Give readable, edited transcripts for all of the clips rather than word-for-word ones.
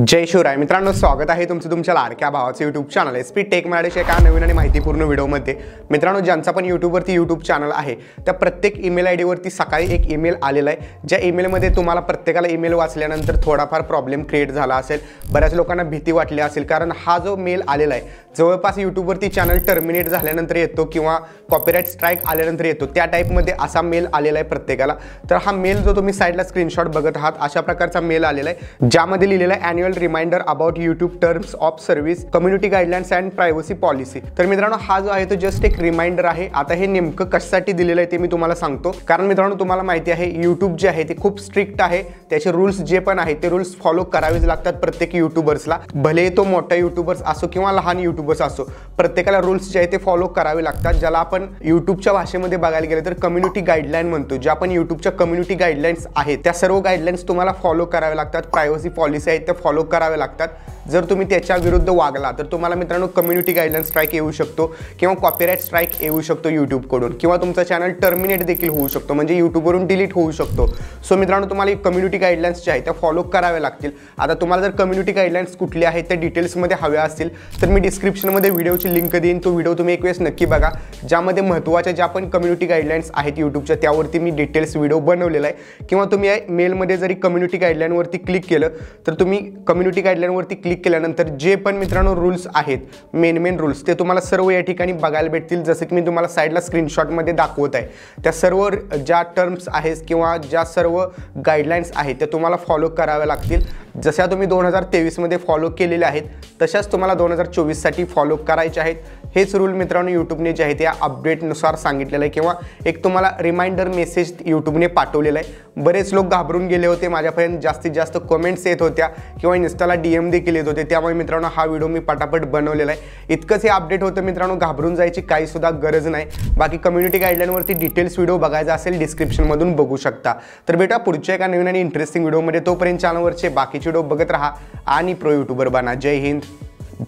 जय शिवराय मित्रांनो, स्वागत आहे तुमचं तुमच्या लाडक्या भावाचं यूट्यूब चॅनल एसपी टेक मराठीच्या एका नवीन आणि माहितीपूर्ण व्हिडिओमध्ये। मित्रांनो, ज्यांचा पण यूट्यूबवरती यूट्यूब चॅनल आहे त्या प्रत्येक ईमेल आयडी वरती सकाळी एक ईमेल आलेला आहे, ज्या ईमेलमध्ये तुम्हाला प्रत्येकाला ईमेल वाचल्यानंतर थोडाफार प्रॉब्लेम क्रिएट झाला असेल, बऱ्याच लोकांना भीती वाटली असेल, कारण हा जो मेल आलेला आहे जवळपास यूट्यूबवरती चॅनल टर्मिनेट झाल्यानंतर येतो किंवा कॉपीराइट स्ट्राईक आल्यानंतर येतो, त्या टाईपमध्ये असा मेल आलेला आहे प्रत्येकाला। तर हा मेल जो तुम्ही साईडला स्क्रीनशॉट बघत आहात अशा प्रकारचा मेल आलेला आहे, ज्यामध्ये लिहिलेलं आहे annual reminder about YouTube terms of service, community guidelines and privacy policy. तर मित्रांनो, हा जो आहे तो जस्ट एक रिमाइंडर आहे। आता हे नेमकं कशासाठी दिलेलं आहे ते मी तुम्हाला सांगतो, कारण मित्रांनो तुम्हाला माहिती आहे यूट्यूब जे आहे ते खूप स्ट्रिक्ट आहे, त्याचे रूल्स जे पण आहेत ते रूल्स फॉलो करावेच लागतात प्रत्येक यूट्यूबर्सला, भले तो मोठा यूट्यूबर्स असो किंवा लहान यूट्यूबर्स असो, प्रत्येकाला रूल्स जे आहे ते फॉलो करावे लागतात, ज्याला आपण यूट्यूबच्या भाषेमध्ये बघायला गेले तर कम्युनिटी गाईडलाईन म्हणतो। ज्या आपण यूट्यूबच्या कम्युनिटी गाईडलाईन्स आहेत त्या सर्व गाईडलाईन्स तुम्हाला फॉलो करावे लागतात, प्रायव्हसी पॉलिसी आहेत त्या फॉलो करावे लागतात। जर तुम्ही त्याच्या विरुद्ध वागला तर तुम्हाला मित्रांनो कम्युनिटी गाईडलाईन स्ट्राईक येऊ शकतो किंवा कॉपीराइट स्ट्राईक येऊ शकतो यूट्यूबकडून, किंवा तुमचा चॅनल टर्मिनेट देखील होऊ शकतो, म्हणजे यूट्यूबवरून डिलीट होऊ शकतो। सो मित्रांनो, तुम्हाला कम्युनिटी गाईडलाईन्स जे आहेत त्या फॉलो कराव्या लागतील। आता तुम्हाला जर कम्युनिटी गाईडलाईन्स कुठले आहेत त्या डिटेल्समध्ये हव्या असतील तर मी डिस्क्रिप्शनमध्ये व्हिडिओची लिंक देईन, तो व्हिडिओ तुम्ही एक वेळेस नक्की बघा, ज्यामध्ये महत्त्वाच्या ज्या पण कम्युनिटी गाईडलाईन्स आहेत यूट्यूबच्या त्यावरती मी डिटेल्स व्हिडिओ बनवलेला आहे। किंवा तुम्ही या मेलमध्ये जरी कम्युनिटी गाईडलाईनवरती क्लिक केलं तर तुम्ही कम्युनिटी गाईडलाईनवरती क्लिक केल्यानंतर जे पण मित्रांनो रूल्स आहेत, मेन रूल्स, ते तुम्हाला सर्व या ठिकाणी बघायला भेटतील। जसं की मी तुम्हाला साईडला स्क्रीनशॉटमध्ये दाखवत आहे, त्या सर्व ज्या टर्म्स आहेत किंवा ज्या सर्व गाईडलाईन्स आहेत त्या तुम्हाला फॉलो कराव्या लागतील। जशा तुम्ही 2023 मध्ये फॉलो केलेल्या आहेत तशाच तुम्हाला 2024 साठी फॉलो करायचे आहेत। हेच रूल मित्रांनो यूट्यूबने जे आहे त्या अपडेटनुसार सांगितलेलं आहे, किंवा एक तुम्हाला रिमाइंडर मेसेज यूट्यूबने पाठवलेला आहे। बरेच लोक घाबरून गेले होते, माझ्यापर्यंत जास्तीत जास्त कमेंट्स येत होत्या किंवा इन्स्टाला DM देखील येत होते, त्यामुळे मित्रांनो हा व्हिडिओ मी पटापट बनवलेला आहे। इतकंच हे अपडेट होतं मित्रांनो, घाबरून जायची काही सुद्धा गरज नाही। बाकी कम्युनिटी गाईडलाईनवरती डिटेल्स व्हिडिओ बघायचा असेल डिस्क्रिप्शनमधून बघू शकता। तर बेटा पुढच्या एका नवीन आणि इंटरेस्टिंग व्हिडिओमध्ये, तोपर्यंत चॅनलवरचे बाकीचे व्हिडिओ बघत राहा आणि प्रो यूट्यूबर बना। जय हिंद,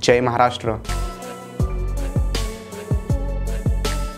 जय महाराष्ट्र।